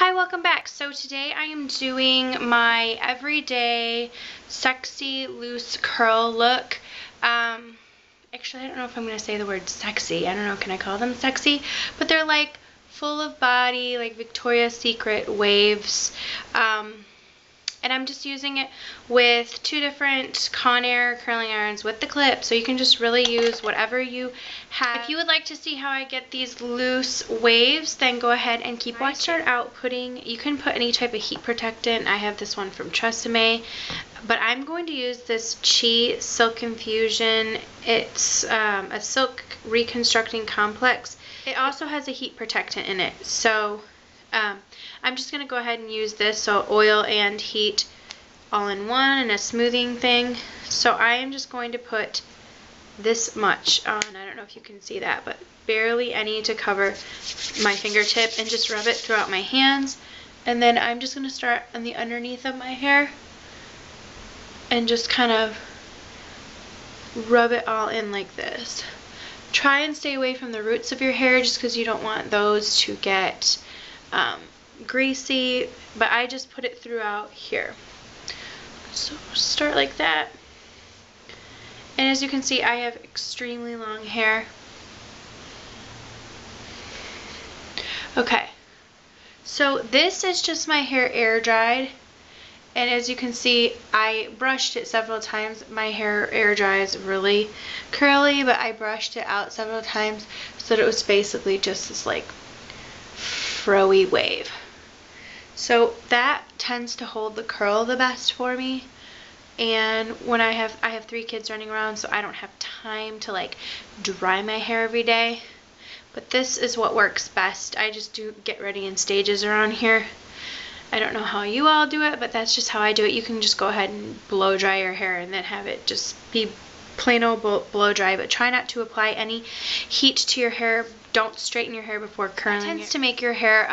Hi, welcome back. So today I am doing my everyday sexy loose curl look. Actually, I don't know if I'm going to say the word sexy. I don't know, can I call them sexy? But they're like full of body, like Victoria's Secret waves. And I'm just using it with two different Conair curling irons with the clip, so you can just really use whatever you have. If you would like to see how I get these loose waves, then go ahead and keep watching. I start out putting, you can put any type of heat protectant. I have this one from Tresemme, but I'm going to use this Chi Silk Infusion. It's a silk reconstructing complex. It also has a heat protectant in it, so I'm just going to go ahead and use this, so oil and heat all in one, and a smoothing thing. So I am just going to put this much on. I don't know if you can see that, but barely any to cover my fingertip, and just rub it throughout my hands. And then I'm just going to start on the underneath of my hair and just kind of rub it all in like this. Try and stay away from the roots of your hair just because you don't want those to get greasy, but I just put it throughout here. So start like that, and as you can see, I have extremely long hair. Okay, so this is just my hair air dried, and as you can see, I brushed it several times. My hair air dries really curly, but I brushed it out several times so that it was basically just this like froey wave. So that tends to hold the curl the best for me. And when I have 3 kids running around, so I don't have time to like dry my hair every day. But this is what works best. I just do get ready in stages around here. I don't know how you all do it, but that's just how I do it. You can just go ahead and blow dry your hair and then have it just be plain old blow dry, but try not to apply any heat to your hair. Don't straighten your hair before curling. It tends to make your hair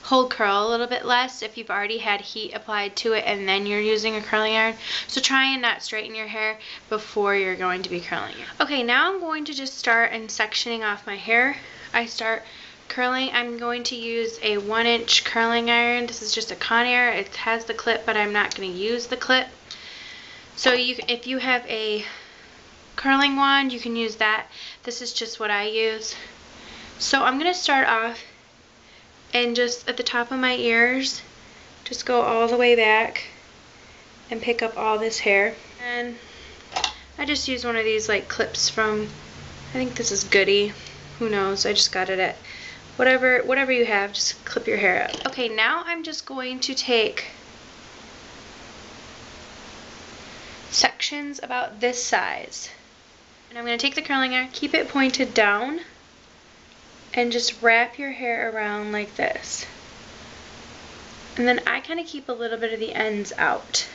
hold curl a little bit less if you've already had heat applied to it and then you're using a curling iron. So try and not straighten your hair before you're going to be curling it. Okay, now I'm going to just start and sectioning off my hair. I start curling. I'm going to use a 1-inch curling iron. This is just a Conair. It has the clip, but I'm not going to use the clip. So if you have a curling wand, you can use that. This is just what I use. So I'm going to start off and just at the top of my ears, just go all the way back and pick up all this hair. And I just use one of these like clips from, I think this is Goody, who knows, I just got it at whatever you have, just clip your hair up. Okay, now I'm just going to take sections about this size, and I'm going to take the curling iron, keep it pointed down, and just wrap your hair around like this. And then I kind of keep a little bit of the ends out.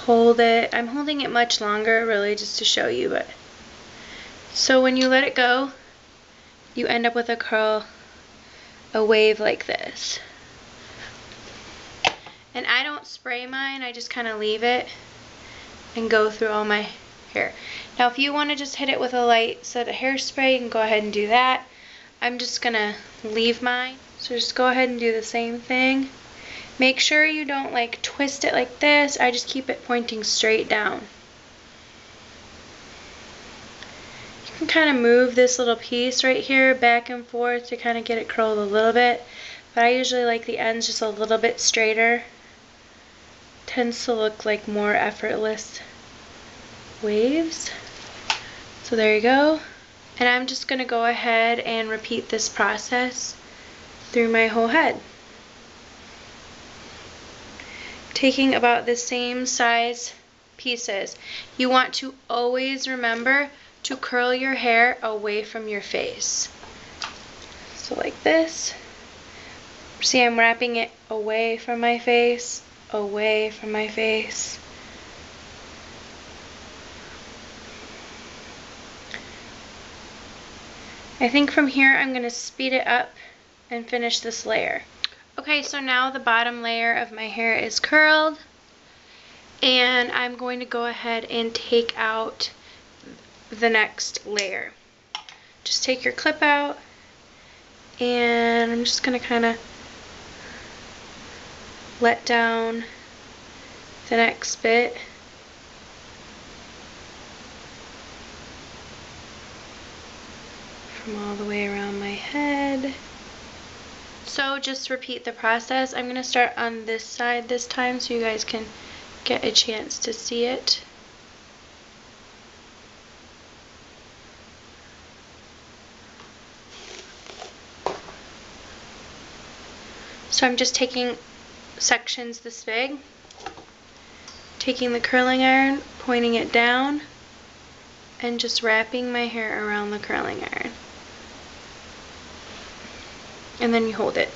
Hold it. I'm holding it much longer, really, just to show you. But so when you let it go, you end up with a curl, a wave like this. And I don't spray mine, I just kind of leave it and go through all my hair. Now if you want to just hit it with a light set of hairspray, you can go ahead and do that. I'm just gonna leave mine. So just go ahead and do the same thing. Make sure you don't like twist it like this. I just keep it pointing straight down. You can kind of move this little piece right here back and forth to kind of get it curled a little bit, but I usually like the ends just a little bit straighter. Tends to look like more effortless waves. So there you go. And I'm just going to go ahead and repeat this process through my whole head. Taking about the same size pieces. You want to always remember to curl your hair away from your face. So like this. See, I'm wrapping it away from my face. Away from my face. I think from here I'm going to speed it up and finish this layer. Okay, so now the bottom layer of my hair is curled, and I'm going to go ahead and take out the next layer. Just take your clip out, and I'm just going to kind of let down the next bit. From all the way around my head. So just repeat the process. I'm going to start on this side this time so you guys can get a chance to see it. So I'm just taking sections this big, taking the curling iron, pointing it down, and just wrapping my hair around the curling iron. And then you hold it.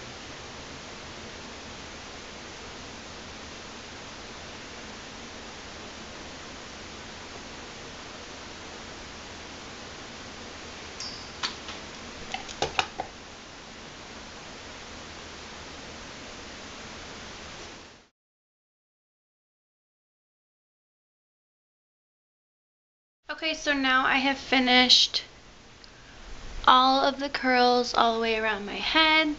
Okay, so now I have finished all of the curls all the way around my head.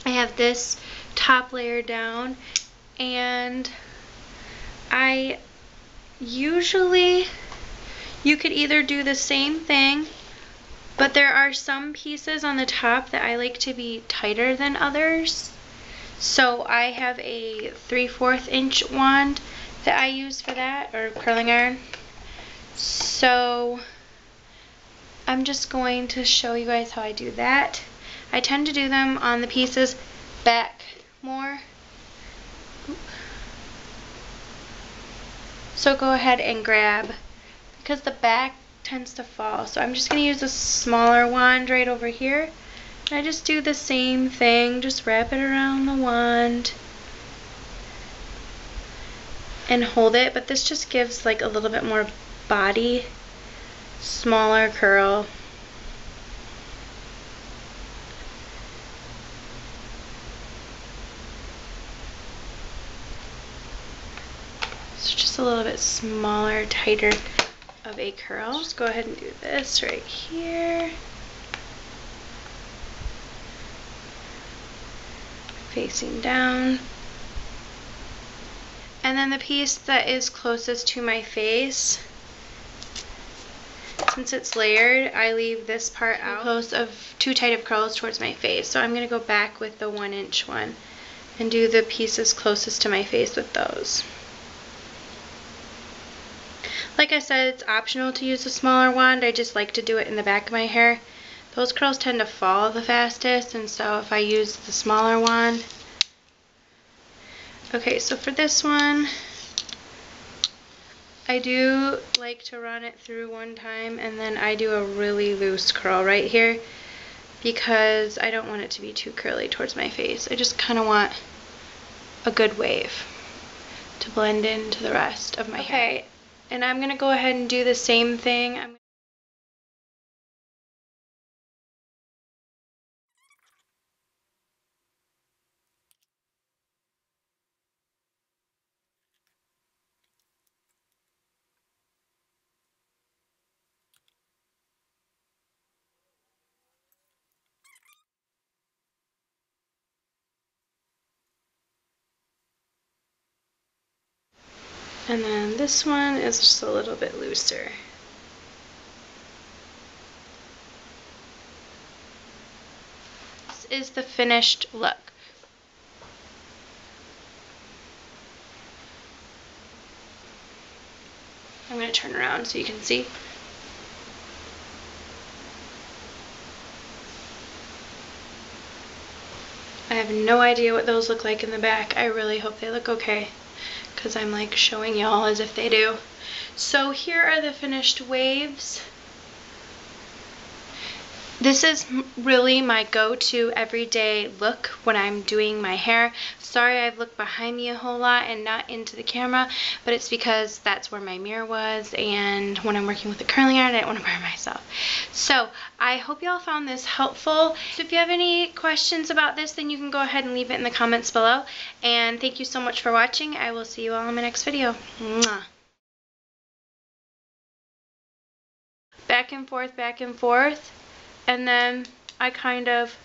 I have this top layer down, and I usually, you could either do the same thing, but there are some pieces on the top that I like to be tighter than others. So I have a 3/4 inch wand that I use for that, or curling iron. So I'm just going to show you guys how I do that. I tend to do them on the pieces back more. So go ahead and grab, because the back tends to fall. So I'm just going to use a smaller wand right over here. And I just do the same thing, just wrap it around the wand and hold it, but this just gives like a little bit more body, smaller curl. So just a little bit smaller, tighter of a curl. Just go ahead and do this right here. Facing down. And then the piece that is closest to my face, since it's layered, I leave this part out too tight of curls towards my face. So I'm going to go back with the 1 inch one and do the pieces closest to my face with those. Like I said, it's optional to use a smaller wand. I just like to do it in the back of my hair. Those curls tend to fall the fastest, and so if I use the smaller wand. Okay, so for this one, I do like to run it through one time, and then I do a really loose curl right here because I don't want it to be too curly towards my face. I just kind of want a good wave to blend into the rest of my hair. Okay, and I'm going to go ahead and do the same thing. And then this one is just a little bit looser. This is the finished look. I'm going to turn around so you can see. I have no idea what those look like in the back. I really hope they look okay, because I'm like showing y'all as if they do. So here are the finished waves. This is really my go-to everyday look when I'm doing my hair. Sorry I've looked behind me a whole lot and not into the camera, but it's because that's where my mirror was, and when I'm working with the curling iron, I didn't want to burn myself. So I hope y'all found this helpful. So if you have any questions about this, then you can go ahead and leave it in the comments below. And thank you so much for watching. I will see you all in my next video. Mwah. back and forth, and then I kind of